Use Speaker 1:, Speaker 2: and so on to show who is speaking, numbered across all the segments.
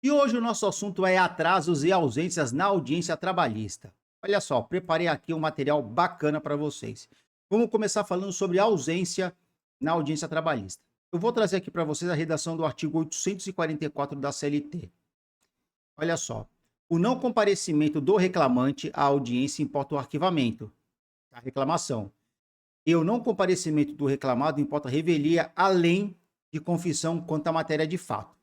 Speaker 1: E hoje o nosso assunto é atrasos e ausências na audiência trabalhista. Olha só, preparei aqui um material bacana para vocês. Vamos começar falando sobre ausência na audiência trabalhista. Eu vou trazer aqui para vocês a redação do artigo 844 da CLT. Olha só. O não comparecimento do reclamante à audiência importa o arquivamento, a reclamação. E o não comparecimento do reclamado importa a revelia além de confissão quanto à matéria de fato.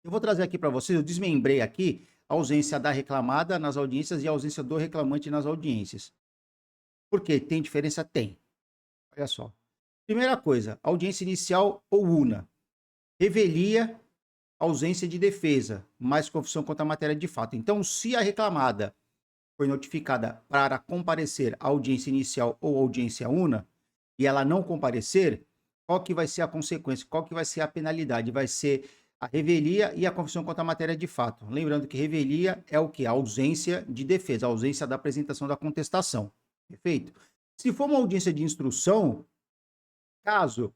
Speaker 1: Eu vou trazer aqui para vocês, eu desmembrei aqui a ausência da reclamada nas audiências e a ausência do reclamante nas audiências. Por quê? Tem diferença? Tem. Olha só. Primeira coisa, audiência inicial ou una. Revelia, ausência de defesa, mais confissão quanto à matéria de fato. Então, se a reclamada foi notificada para comparecer à audiência inicial ou audiência una, e ela não comparecer, qual que vai ser a consequência? Qual que vai ser a penalidade? Vai ser a revelia e a confissão contra a matéria de fato. Lembrando que revelia é o que? A ausência de defesa, a ausência da apresentação da contestação. Perfeito? Se for uma audiência de instrução, caso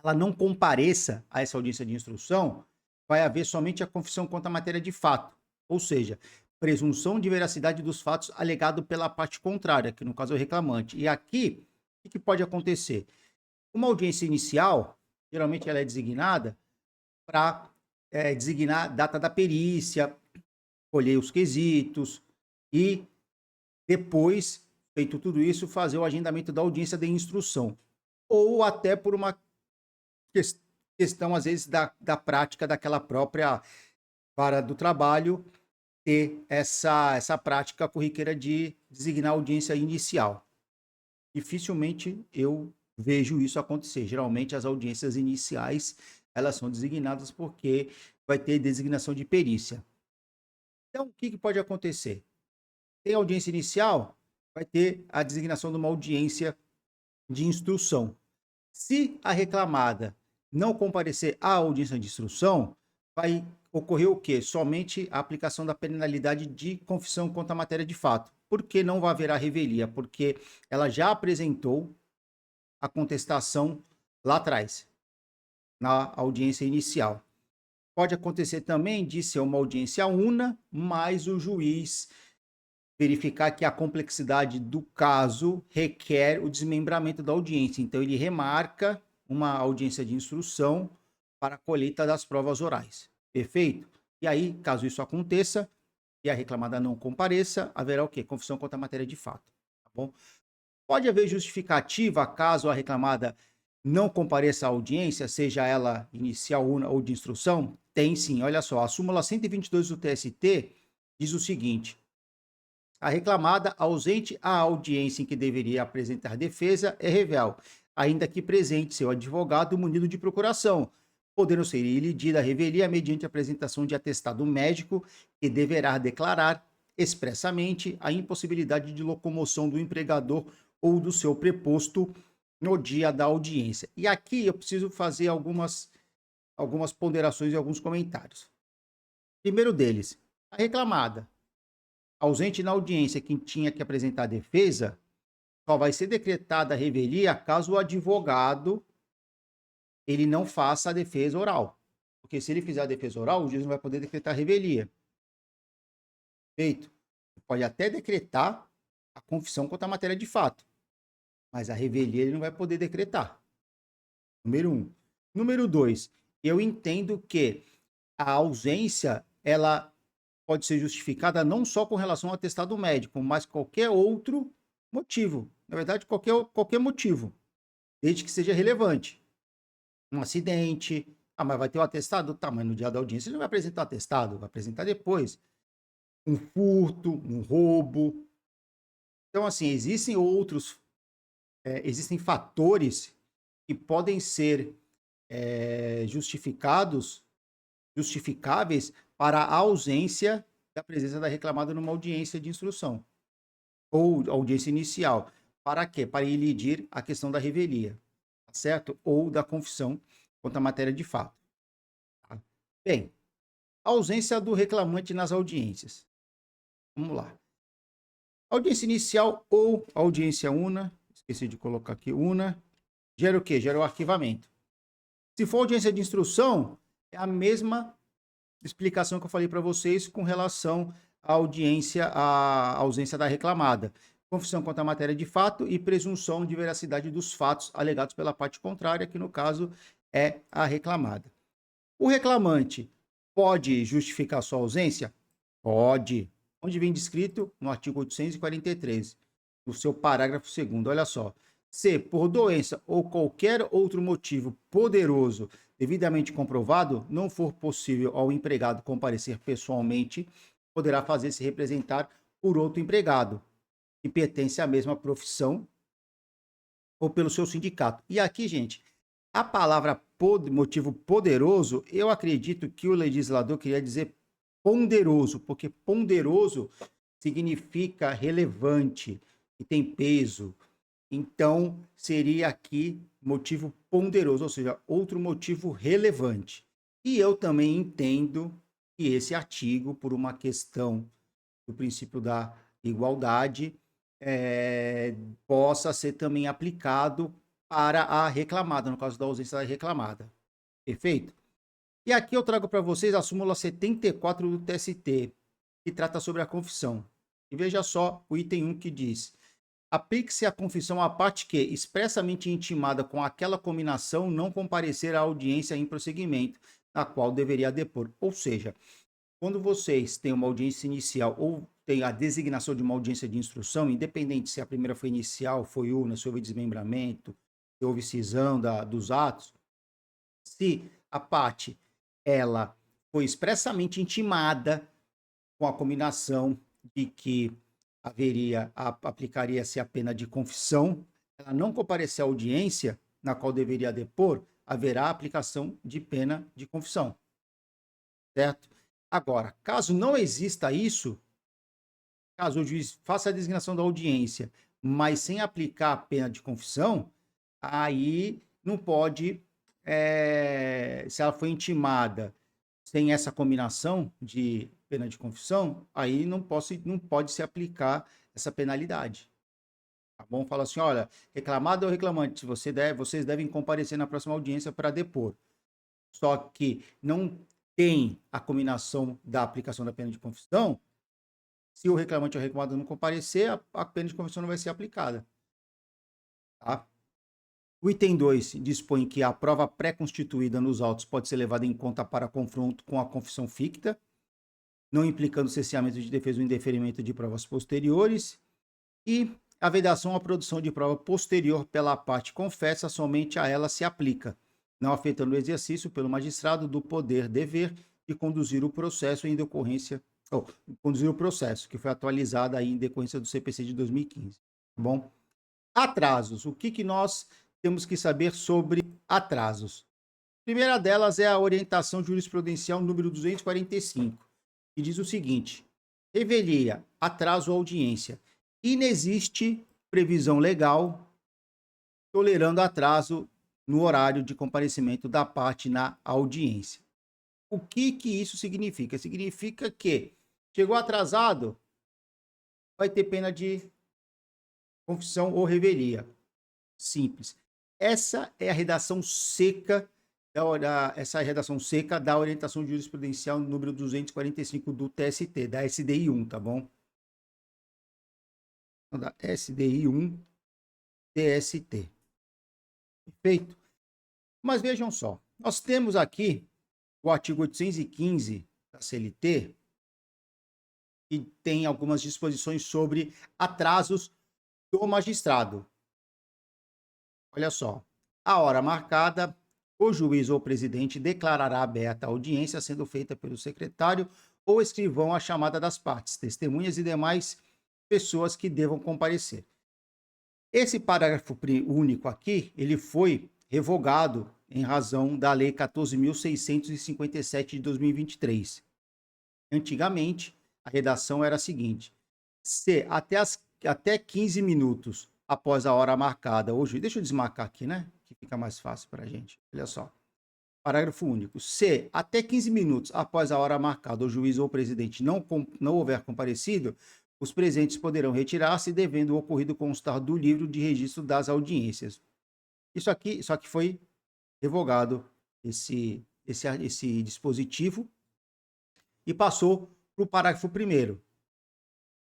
Speaker 1: ela não compareça a essa audiência de instrução, vai haver somente a confissão contra a matéria de fato. Ou seja, presunção de veracidade dos fatos alegado pela parte contrária, que no caso é o reclamante. E aqui, o que pode acontecer? Uma audiência inicial, geralmente ela é designada para designar a data da perícia, colher os quesitos e depois, feito tudo isso, fazer o agendamento da audiência de instrução. Ou até por uma questão, às vezes, da prática daquela própria vara do trabalho, ter essa prática corriqueira de designar audiência inicial. Dificilmente eu vejo isso acontecer. Geralmente as audiências iniciais, elas são designadas porque vai ter designação de perícia. Então, o que pode acontecer? Tem audiência inicial, vai ter a designação de uma audiência de instrução. Se a reclamada não comparecer à audiência de instrução, vai ocorrer o quê? Somente a aplicação da penalidade de confissão contra a matéria de fato. Por que não vai haver a revelia? Porque ela já apresentou a contestação lá atrás, na audiência inicial. Pode acontecer também de ser uma audiência una, mas o juiz verificar que a complexidade do caso requer o desmembramento da audiência. Então, ele remarca uma audiência de instrução para a colheita das provas orais. Perfeito? E aí, caso isso aconteça e a reclamada não compareça, haverá o quê? Confissão contra a matéria de fato. Tá bom? Pode haver justificativa caso a reclamada não compareça à audiência, seja ela inicial, una ou de instrução? Tem sim, olha só, a súmula 122 do TST diz o seguinte: a reclamada ausente à audiência em que deveria apresentar defesa é revel, ainda que presente seu advogado munido de procuração, podendo ser ilidida a revelia mediante apresentação de atestado médico que deverá declarar expressamente a impossibilidade de locomoção do empregador ou do seu preposto no dia da audiência. E aqui eu preciso fazer algumas ponderações e alguns comentários. Primeiro deles, a reclamada ausente na audiência quem tinha que apresentar a defesa, só vai ser decretada a revelia caso o advogado ele não faça a defesa oral. Porque se ele fizer a defesa oral, o juiz não vai poder decretar a revelia. Feito. Pode até decretar a confissão contra a matéria de fato, mas a revelia ele não vai poder decretar. Número 1. Número 2, eu entendo que a ausência, ela pode ser justificada não só com relação ao atestado médico, mas qualquer outro motivo. Na verdade, qualquer motivo, desde que seja relevante. Um acidente, mas vai ter o atestado? Tá, mas no dia da audiência ele não vai apresentar o atestado, vai apresentar depois. Um furto, um roubo. Então, assim, existem fatores que podem ser justificáveis para a ausência da presença da reclamada numa audiência de instrução ou audiência inicial. Para quê? Para elidir a questão da revelia, tá certo? Ou da confissão contra a matéria de fato. Tá? Bem, ausência do reclamante nas audiências. Vamos lá. Audiência inicial ou audiência una, esqueci de colocar aqui una, gera o quê? Gera o arquivamento. Se for audiência de instrução, é a mesma explicação que eu falei para vocês com relação à audiência, à ausência da reclamada. Confissão contra a matéria de fato e presunção de veracidade dos fatos alegados pela parte contrária, que no caso é a reclamada. O reclamante pode justificar sua ausência? Pode. Onde vem descrito? No artigo 843, no seu parágrafo 2º. Olha só. Se, por doença ou qualquer outro motivo poderoso devidamente comprovado, não for possível ao empregado comparecer pessoalmente, poderá fazer-se representar por outro empregado, que pertence à mesma profissão ou pelo seu sindicato. E aqui, gente, a palavra motivo poderoso, eu acredito que o legislador queria dizer ponderoso, porque ponderoso significa relevante e tem peso. Então, seria aqui motivo ponderoso, ou seja, outro motivo relevante. E eu também entendo que esse artigo, por uma questão do princípio da igualdade, possa ser também aplicado para a reclamada, no caso da ausência da reclamada. Perfeito? E aqui eu trago para vocês a súmula 74 do TST, que trata sobre a confissão. E veja só o item 1 que diz: aplique-se a confissão à parte que, expressamente intimada com aquela cominação, não comparecer à audiência em prosseguimento, na qual deveria depor. Ou seja, quando vocês têm uma audiência inicial ou tem a designação de uma audiência de instrução, independente se a primeira foi inicial, foi urna, se houve desmembramento, se houve cisão dos atos, se a parte ela foi expressamente intimada com a combinação de que aplicaria-se a pena de confissão, ela não comparecer à audiência na qual deveria depor, haverá aplicação de pena de confissão. Certo? Agora, caso não exista isso, caso o juiz faça a designação da audiência, mas sem aplicar a pena de confissão, aí não pode, se ela foi intimada sem essa combinação de pena de confissão, aí não pode se aplicar essa penalidade. Tá bom? Fala assim, olha, reclamado ou reclamante, vocês devem comparecer na próxima audiência para depor. Só que não tem a combinação da aplicação da pena de confissão, se o reclamante ou reclamado não comparecer, a pena de confissão não vai ser aplicada. Tá? O item 2 dispõe que a prova pré-constituída nos autos pode ser levada em conta para confronto com a confissão ficta, não implicando cesseamento de defesa ou indeferimento de provas posteriores, e a vedação à produção de prova posterior pela parte confessa somente a ela se aplica, não afetando o exercício pelo magistrado do poder-dever de conduzir o processo em decorrência, conduzir o processo, que foi atualizado aí em decorrência do CPC de 2015. Tá bom? Atrasos. O que nós temos que saber sobre atrasos? A primeira delas é a orientação jurisprudencial número 245, que diz o seguinte: revelia, atraso ou audiência. Inexiste previsão legal tolerando atraso no horário de comparecimento da parte na audiência. O que isso significa? Significa que chegou atrasado, vai ter pena de confissão ou revelia. Simples. Essa é a redação seca da orientação jurisprudencial número 245 do TST, da SDI 1, tá bom? Da SDI 1 TST. Perfeito? Mas vejam só, nós temos aqui o artigo 815 da CLT, que tem algumas disposições sobre atrasos do magistrado. Olha só, a hora marcada, o juiz ou presidente declarará aberta a audiência, sendo feita pelo secretário ou escrivão a chamada das partes, testemunhas e demais pessoas que devam comparecer. Esse parágrafo único aqui, ele foi revogado em razão da Lei 14.657 de 2023. Antigamente, a redação era a seguinte: se até 15 minutos após a hora marcada, hoje, deixa eu desmarcar aqui, né? Que fica mais fácil para a gente. Olha só. Parágrafo único. Se até 15 minutos após a hora marcada, o juiz ou o presidente não houver comparecido, os presentes poderão retirar-se, devendo o ocorrido constar do livro de registro das audiências. Isso aqui foi revogado, esse dispositivo, e passou para o parágrafo 1º.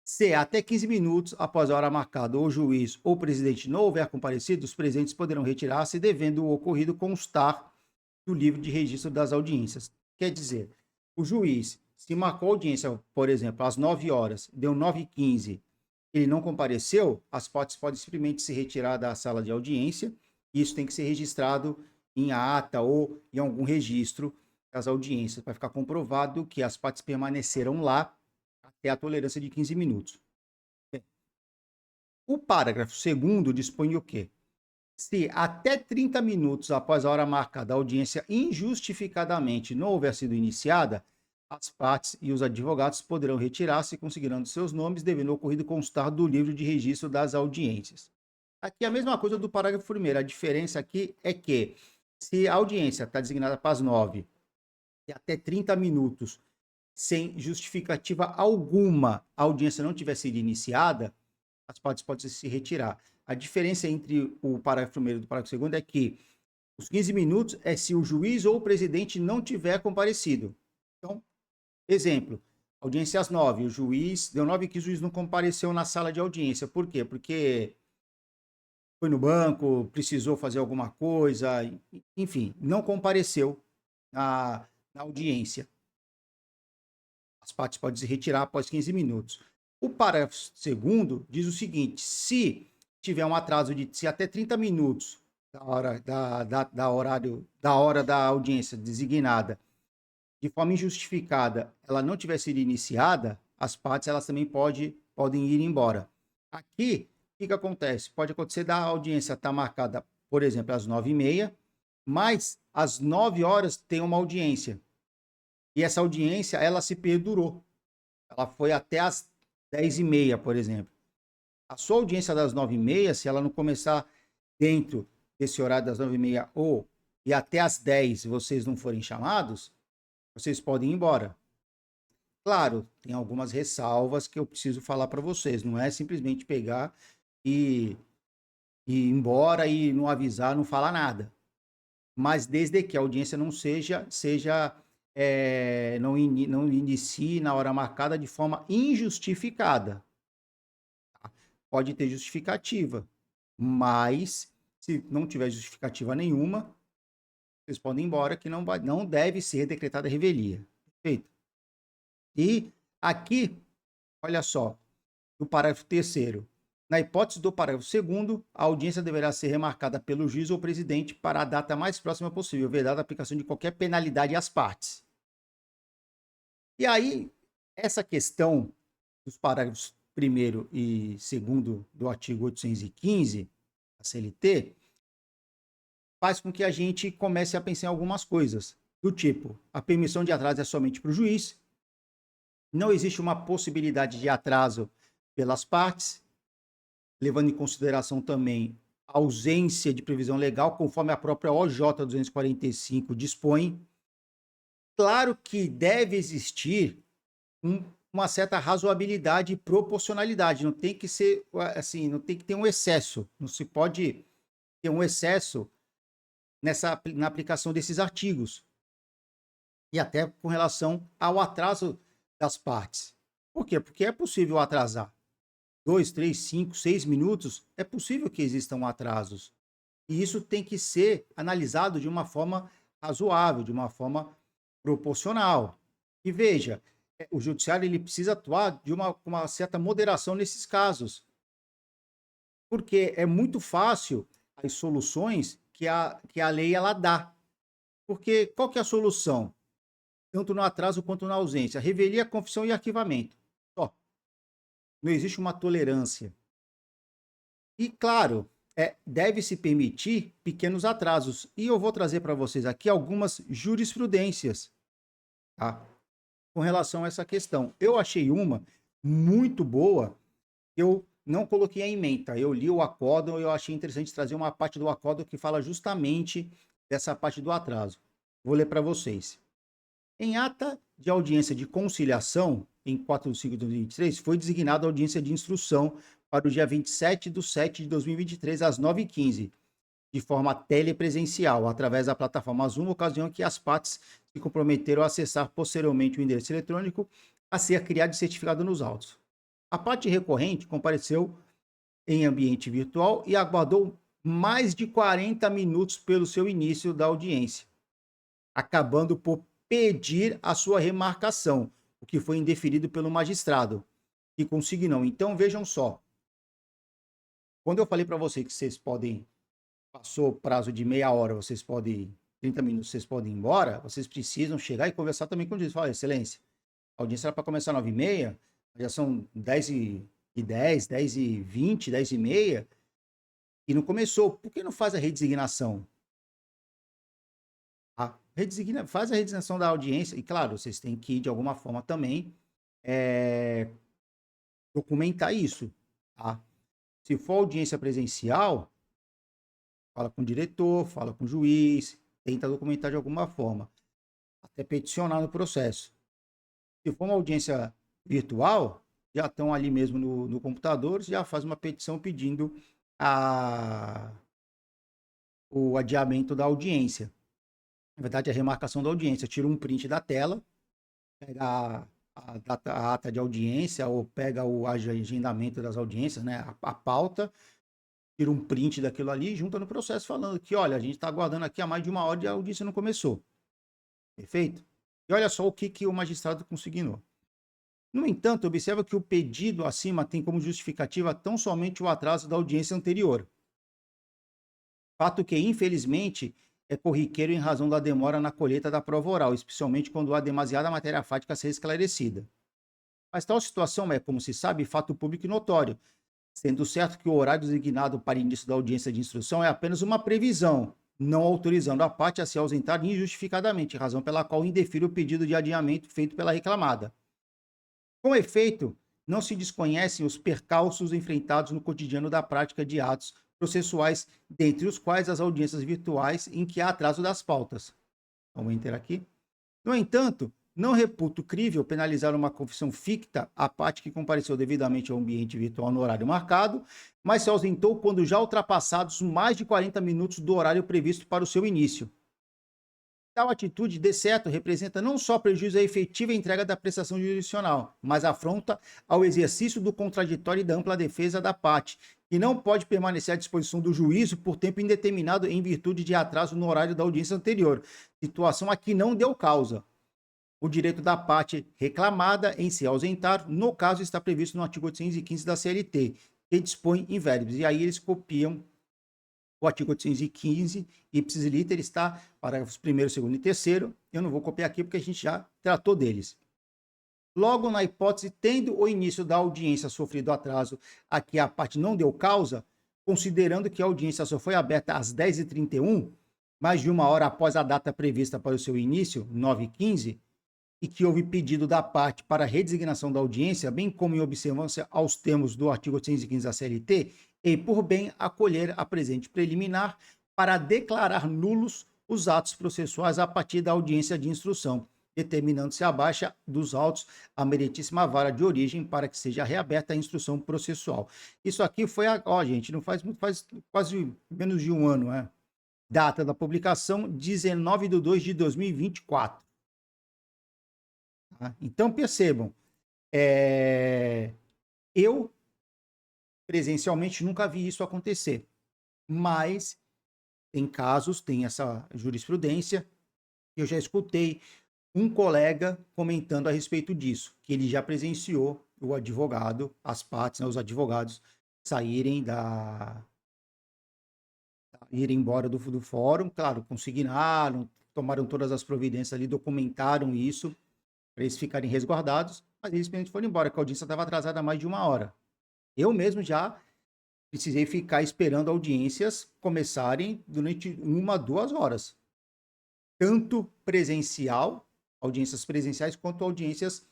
Speaker 1: Se até 15 minutos após a hora marcada o juiz ou o presidente não houver comparecido, os presentes poderão retirar-se, devendo o ocorrido constar no livro de registro das audiências. Quer dizer, o juiz, se marcou a audiência, por exemplo, às 9 horas, deu 9h15, ele não compareceu, as partes podem simplesmente se retirar da sala de audiência, e isso tem que ser registrado em ata ou em algum registro das audiências, para ficar comprovado que as partes permaneceram lá até a tolerância de 15 minutos. Bem, o parágrafo 2º dispõe o quê? Se até 30 minutos após a hora marcada a audiência injustificadamente não houver sido iniciada, as partes e os advogados poderão retirar-se, considerando seus nomes, devendo o ocorrido constar do livro de registro das audiências. Aqui é a mesma coisa do parágrafo 1º. A diferença aqui é que, se a audiência está designada para as 9 e até 30 minutos, sem justificativa alguma, a audiência não tiver sido iniciada, as partes podem se retirar. A diferença entre o parágrafo 1º e o parágrafo 2º é que os 15 minutos é se o juiz ou o presidente não tiver comparecido. Então, exemplo, audiência às 9, o juiz, deu 9h15, o juiz não compareceu na sala de audiência. Por quê? Porque foi no banco, precisou fazer alguma coisa, enfim, não compareceu na audiência. As partes podem se retirar após 15 minutos. O parágrafo 2º diz o seguinte: se tiver um atraso de se até 30 minutos da hora da audiência designada, de forma injustificada, ela não tiver sido iniciada, as partes elas também podem ir embora. Aqui, o que acontece? Pode acontecer da audiência estar marcada, por exemplo, às 9h30, mas às 9 horas tem uma audiência. E essa audiência, ela se perdurou. Ela foi até às 10h30, por exemplo. A sua audiência das 9h30, se ela não começar dentro desse horário das 9h30 e até às 10 vocês não forem chamados, vocês podem ir embora. Claro, tem algumas ressalvas que eu preciso falar para vocês. Não é simplesmente pegar e ir embora e não avisar, não falar nada. Mas desde que a audiência não não inicie na hora marcada de forma injustificada. Tá? Pode ter justificativa, mas se não tiver justificativa nenhuma, vocês podem ir embora, que não deve ser decretada revelia. Perfeito? E aqui, olha só, no parágrafo 3º, na hipótese do parágrafo 2º, a audiência deverá ser remarcada pelo juiz ou presidente para a data mais próxima possível, vedada a aplicação de qualquer penalidade às partes. E aí, essa questão dos parágrafos 1º e 2º do artigo 815 da CLT faz com que a gente comece a pensar em algumas coisas, do tipo, a permissão de atraso é somente para o juiz, não existe uma possibilidade de atraso pelas partes, levando em consideração também a ausência de previsão legal, conforme a própria OJ 245 dispõe. Claro que deve existir uma certa razoabilidade e proporcionalidade, não tem que ser assim, não tem que ter um excesso, não se pode ter um excesso na aplicação desses artigos. E até com relação ao atraso das partes. Por quê? Porque é possível atrasar. 2, 3, 5, 6 minutos, é possível que existam atrasos. E isso tem que ser analisado de uma forma razoável, de uma forma proporcional. E veja, o judiciário ele precisa atuar com uma certa moderação nesses casos. Porque é muito fácil as soluções que a lei ela dá. Porque qual que é a solução? Tanto no atraso quanto na ausência. Revelia, confissão e arquivamento. Só. Não existe uma tolerância. E, claro, deve-se permitir pequenos atrasos. E eu vou trazer para vocês aqui algumas jurisprudências, tá? Com relação a essa questão. Eu achei uma muito boa, eu não coloquei em ementa. Eu li o acórdão e eu achei interessante trazer uma parte do acórdão que fala justamente dessa parte do atraso. Vou ler para vocês. Em ata de audiência de conciliação, em 4/5/2023, foi designada a audiência de instrução para o dia 27/7/2023, às 9h15, de forma telepresencial, através da plataforma Zoom, ocasião em que as partes se comprometeram a acessar posteriormente o endereço eletrônico a ser criado e certificado nos autos. A parte recorrente compareceu em ambiente virtual e aguardou mais de 40 minutos pelo seu início da audiência, acabando por pedir a sua remarcação, o que foi indeferido pelo magistrado, que consignou. Então, vejam só, quando eu falei para vocês que vocês podem, passou o prazo de meia hora, vocês podem, 30 minutos, vocês podem ir embora, vocês precisam chegar e conversar também com o juiz. Fala, excelência, a audiência era para começar às 9h30, já são 10h10, 10h20, 10h30, e não começou. Por que não faz a redesignação? Faz a redesignação da audiência, e claro, vocês têm que de alguma forma também documentar isso, tá? Se for audiência presencial, fala com o diretor, fala com o juiz, tenta documentar de alguma forma, até peticionar no processo. Se for uma audiência virtual, já estão ali mesmo no computador, já faz uma petição pedindo o adiamento da audiência. Na verdade, a remarcação da audiência. Tira um print da tela, pega a ata de audiência ou pega o agendamento das audiências, né, a pauta, tira um print daquilo ali e junta no processo falando que, olha, a gente está aguardando aqui há mais de uma hora e a audiência não começou. Perfeito? E olha só o que o magistrado consignou. No entanto, observa que o pedido acima tem como justificativa tão somente o atraso da audiência anterior. Fato que, infelizmente, é corriqueiro em razão da demora na colheita da prova oral, especialmente quando há demasiada matéria fática a ser esclarecida. Mas tal situação é, como se sabe, fato público e notório, sendo certo que o horário designado para início da audiência de instrução é apenas uma previsão, não autorizando a parte a se ausentar injustificadamente, razão pela qual indefere o pedido de adiamento feito pela reclamada. Com efeito, não se desconhecem os percalços enfrentados no cotidiano da prática de atos processuais, dentre os quais as audiências virtuais em que há atraso das pautas. Vamos enter aqui. No entanto, não reputo crível penalizar uma confissão ficta à parte que compareceu devidamente ao ambiente virtual no horário marcado, mas se ausentou quando já ultrapassados mais de 40 minutos do horário previsto para o seu início. Tal atitude, de certo, representa não só prejuízo à efetiva entrega da prestação jurisdicional, mas afronta ao exercício do contraditório e da ampla defesa da parte, que não pode permanecer à disposição do juízo por tempo indeterminado em virtude de atraso no horário da audiência anterior, situação a que não deu causa. O direito da parte reclamada em se ausentar, no caso, está previsto no artigo 815 da CLT, que dispõe em verbis. E aí eles copiam o artigo 815, ipsis liter, está parágrafos 1º, 2º e 3º. Eu não vou copiar aqui porque a gente já tratou deles. Logo, na hipótese, tendo o início da audiência sofrido atraso a que a parte não deu causa, considerando que a audiência só foi aberta às 10h31, mais de uma hora após a data prevista para o seu início, 9h15, e que houve pedido da parte para redesignação da audiência, bem como em observância aos termos do artigo 815 da CLT, e por bem acolher a presente preliminar para declarar nulos os atos processuais a partir da audiência de instrução, determinando-se a baixa dos autos à meritíssima vara de origem para que seja reaberta a instrução processual. Isso aqui foi, gente, não faz quase menos de um ano, né? Data da publicação, 19/2/2024. Tá? Então, percebam, eu presencialmente nunca vi isso acontecer, mas tem casos, tem essa jurisprudência, eu já escutei um colega comentando a respeito disso, que ele já presenciou o advogado, as partes, né, os advogados saírem irem embora do fórum, claro, consignaram, tomaram todas as providências ali, documentaram isso, para eles ficarem resguardados, mas eles simplesmente foram embora, porque a audiência estava atrasada há mais de uma hora. Eu mesmo já precisei ficar esperando audiências começarem durante 1, 2 horas. Tanto presencial, audiências presenciais, quanto audiências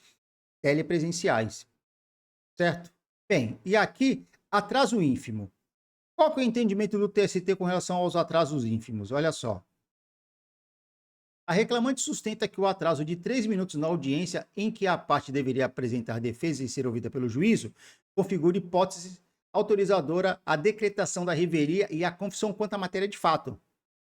Speaker 1: telepresenciais. Certo? Bem, e aqui, atraso ínfimo. Qual que é o entendimento do TST com relação aos atrasos ínfimos? Olha só. A reclamante sustenta que o atraso de 3 minutos na audiência em que a parte deveria apresentar defesa e ser ouvida pelo juízo configura hipótese autorizadora à decretação da revelia e à confissão quanto à matéria de fato.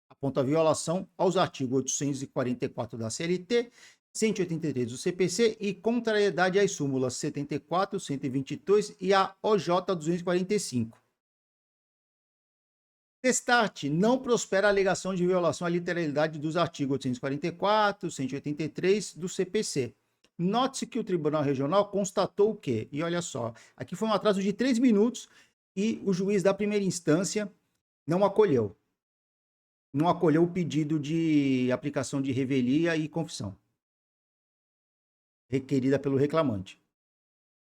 Speaker 1: A aponta violação aos artigos 844 da CLT, 183 do CPC e contrariedade às súmulas 74, 122 e a OJ 245. Destarte, não prospera a alegação de violação à literalidade dos artigos 844, 183 do CPC. Note-se que o Tribunal Regional constatou o quê? E olha só, aqui foi um atraso de 3 minutos e o juiz da primeira instância não acolheu. Não acolheu o pedido de aplicação de revelia e confissão requerida pelo reclamante.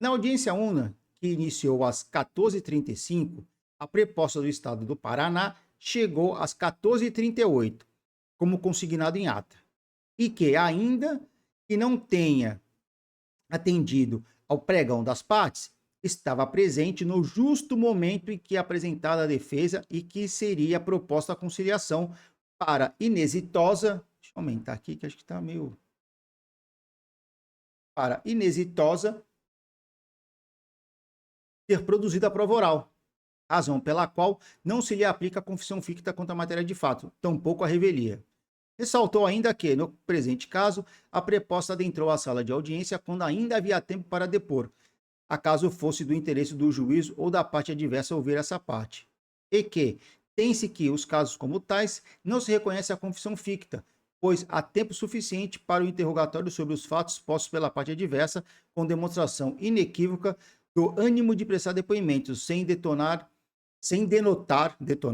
Speaker 1: Na audiência una, que iniciou às 14h35, a preposta do Estado do Paraná chegou às 14h38, como consignado em ata, e que, ainda que não tenha atendido ao pregão das partes, estava presente no justo momento em que apresentada a defesa e que seria proposta a conciliação para inexitosa... Deixa eu aumentar aqui, que acho que está meio... Para inexitosa ter produzido a prova oral, razão pela qual não se lhe aplica a confissão ficta contra a matéria de fato, tampouco a revelia. Ressaltou ainda que, no presente caso, a preposta adentrou a sala de audiência quando ainda havia tempo para depor, acaso fosse do interesse do juízo ou da parte adversa ouvir essa parte. E que, tem-se que, os casos como tais, não se reconhece a confissão ficta, pois há tempo suficiente para o interrogatório sobre os fatos postos pela parte adversa, com demonstração inequívoca do ânimo de prestar depoimentos, sem denotar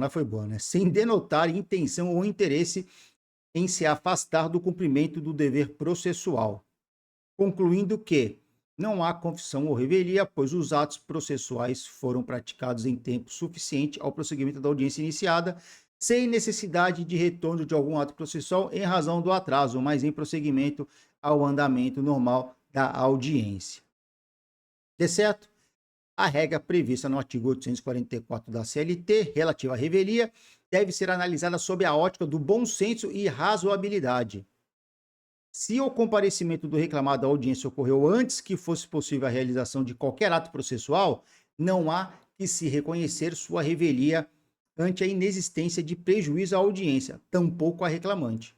Speaker 1: foi bom, né? Sem denotar intenção ou interesse em se afastar do cumprimento do dever processual. Concluindo que não há confissão ou revelia, pois os atos processuais foram praticados em tempo suficiente ao prosseguimento da audiência iniciada, sem necessidade de retorno de algum ato processual em razão do atraso, mas em prosseguimento ao andamento normal da audiência. De certo, a regra prevista no artigo 844 da CLT, relativa à revelia, deve ser analisada sob a ótica do bom senso e razoabilidade. Se o comparecimento do reclamado à audiência ocorreu antes que fosse possível a realização de qualquer ato processual, não há que se reconhecer sua revelia ante a inexistência de prejuízo à audiência, tampouco a reclamante.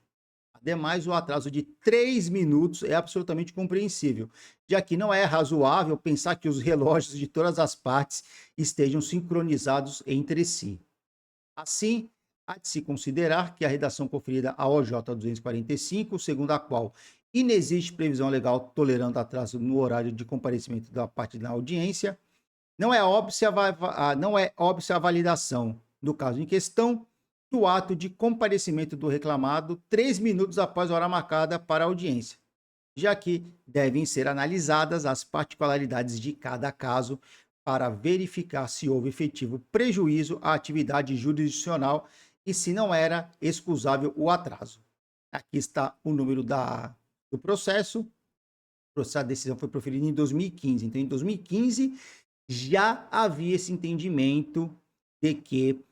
Speaker 1: Ademais, o atraso de 3 minutos é absolutamente compreensível, já que não é razoável pensar que os relógios de todas as partes estejam sincronizados entre si. Assim, há de se considerar que a redação conferida à OJ 245, segundo a qual inexiste previsão legal tolerando atraso no horário de comparecimento da parte da audiência, não é óbvia a validação, no caso em questão, do ato de comparecimento do reclamado 3 minutos após a hora marcada para a audiência, já que devem ser analisadas as particularidades de cada caso para verificar se houve efetivo prejuízo à atividade jurisdicional e se não era excusável o atraso. Aqui está o número do processo. O processo de decisão foi proferido em 2015. Então, em 2015, já havia esse entendimento de que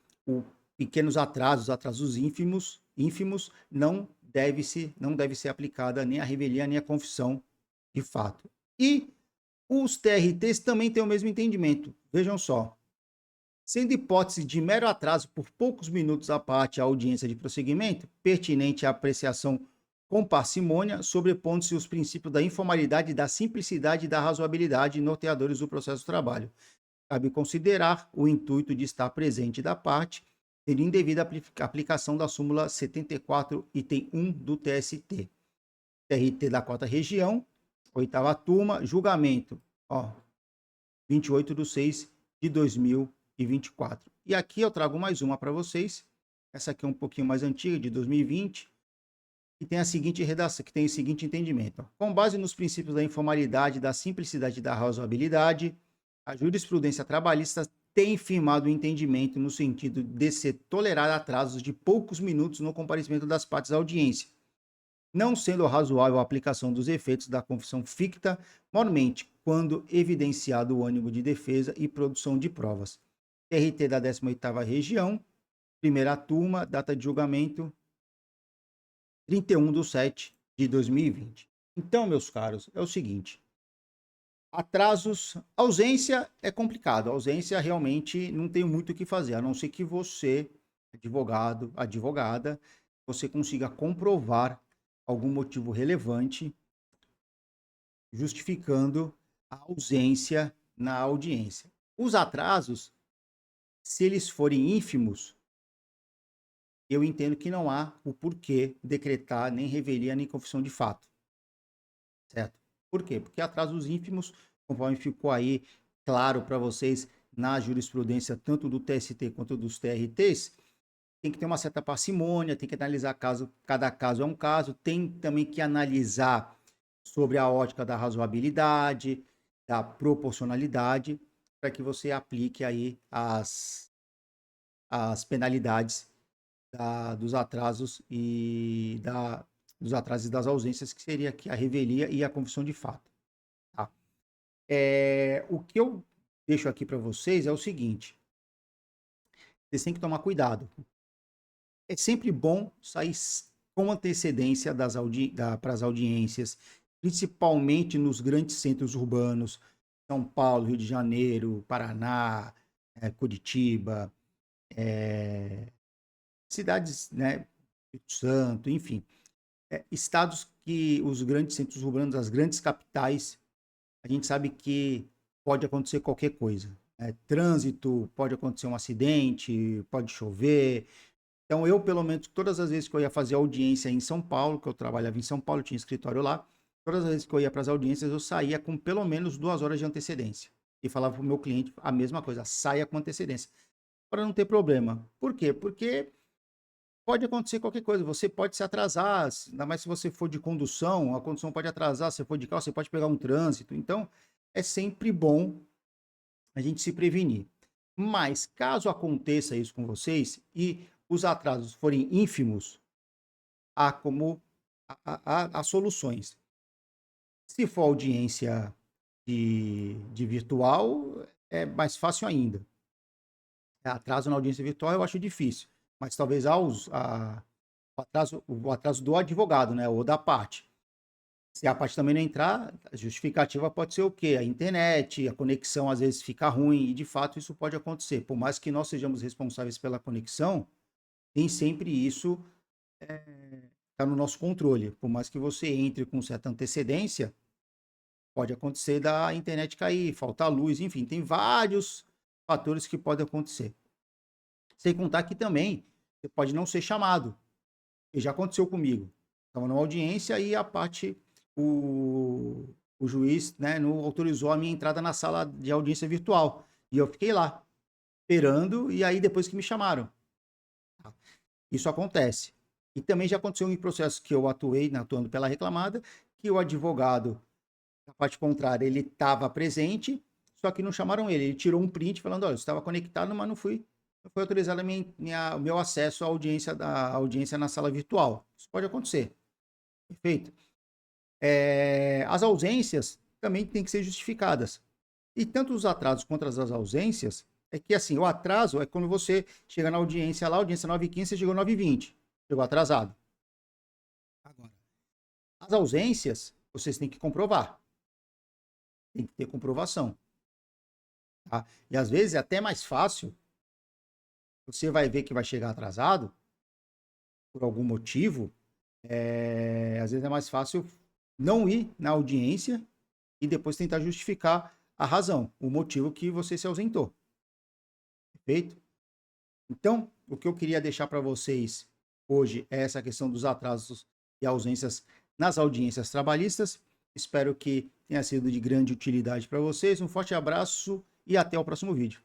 Speaker 1: pequenos atrasos ínfimos, não deve ser aplicada nem a revelia nem a confissão de fato. E os TRTs também têm o mesmo entendimento. Vejam só. Sendo hipótese de mero atraso por poucos minutos à parte à audiência de prosseguimento, pertinente à apreciação com parcimônia, sobrepondo-se os princípios da informalidade, da simplicidade e da razoabilidade norteadores do processo de trabalho. Cabe considerar o intuito de estar presente da parte, ter indevida aplicação da súmula 74, item 1 do TST. TRT da 4ª Região, 8ª Turma, julgamento, 28/6 de 2024. E aqui eu trago mais uma para vocês. Essa aqui é um pouquinho mais antiga, de 2020, que tem a seguinte redação, que tem o seguinte entendimento. Com base nos princípios da informalidade, da simplicidade e da razoabilidade, a jurisprudência trabalhista tem firmado o entendimento no sentido de ser tolerar atrasos de poucos minutos no comparecimento das partes à audiência, não sendo razoável a aplicação dos efeitos da confissão ficta, mormente, quando evidenciado o ânimo de defesa e produção de provas. TRT da 18ª Região, 1ª Turma, data de julgamento 31/7 de 2020. Então, meus caros, é o seguinte, atrasos, ausência é complicado, ausência realmente não tem muito o que fazer, a não ser que você advogado, advogada, você consiga comprovar algum motivo relevante justificando a ausência na audiência. Os atrasos, se eles forem ínfimos, eu entendo que não há o porquê decretar nem revelia nem confissão de fato, certo? Por quê? Porque atrasos ínfimos, conforme ficou aí claro para vocês na jurisprudência tanto do TST quanto dos TRTs, tem que ter uma certa parcimônia, tem que analisar caso, cada caso é um caso, tem também que analisar sobre a ótica da razoabilidade, da proporcionalidade, para que você aplique aí as penalidades dos atrasos dos atrasos e das ausências, que seria aqui a revelia e a confissão de fato. Tá? O que eu deixo aqui para vocês é o seguinte: vocês têm que tomar cuidado. É sempre bom sair com antecedência para as audiências, principalmente nos grandes centros urbanos, São Paulo, Rio de Janeiro, Paraná, Curitiba, cidades, né, Espírito Santo, enfim, estados que os grandes centros urbanos, as grandes capitais, a gente sabe que pode acontecer qualquer coisa. Trânsito, pode acontecer um acidente, pode chover. Então, eu, pelo menos, todas as vezes que eu ia fazer audiência em São Paulo, que eu trabalhava em São Paulo, tinha escritório lá, todas as vezes que eu ia para as audiências, eu saía com pelo menos 2 horas de antecedência. E falava para o meu cliente a mesma coisa, saia com antecedência, para não ter problema. Por quê? Porque pode acontecer qualquer coisa, você pode se atrasar, ainda mais se você for de condução, a condução pode atrasar, se for de carro, você pode pegar um trânsito. Então, é sempre bom a gente se prevenir. Mas, caso aconteça isso com vocês e os atrasos forem ínfimos, há soluções. Se for audiência de virtual, é mais fácil ainda. Atraso na audiência virtual eu acho difícil, mas talvez o atraso do advogado, né, ou da parte. Se a parte também não entrar, a justificativa pode ser o quê? A internet, a conexão às vezes fica ruim, e de fato isso pode acontecer. Por mais que nós sejamos responsáveis pela conexão, nem sempre isso está no nosso controle. Por mais que você entre com certa antecedência, pode acontecer da internet cair, faltar luz, enfim, tem vários fatores que podem acontecer. Sem contar que também você pode não ser chamado. E já aconteceu comigo. Estava numa audiência e o juiz, né, não autorizou a minha entrada na sala de audiência virtual. E eu fiquei lá, esperando, e aí depois que me chamaram. Isso acontece. E também já aconteceu em processos que eu atuei, né, atuando pela reclamada, que o advogado, da parte contrária, ele estava presente, só que não chamaram ele. Ele tirou um print falando, olha, eu estava conectado, mas não foi autorizado o meu acesso à audiência na sala virtual. Isso pode acontecer. Perfeito? As ausências também têm que ser justificadas. E tanto os atrasos quanto as ausências, é que assim, o atraso é quando você chega na audiência lá, audiência 9h15, você chegou 9h20. Chegou atrasado. Agora, as ausências, vocês têm que comprovar. Tem que ter comprovação. Tá? E às vezes é até mais fácil. Você vai ver que vai chegar atrasado, por algum motivo, às vezes é mais fácil não ir na audiência e depois tentar justificar a razão, o motivo que você se ausentou. Perfeito? Então, o que eu queria deixar para vocês hoje é essa questão dos atrasos e ausências nas audiências trabalhistas. Espero que tenha sido de grande utilidade para vocês. Um forte abraço e até o próximo vídeo.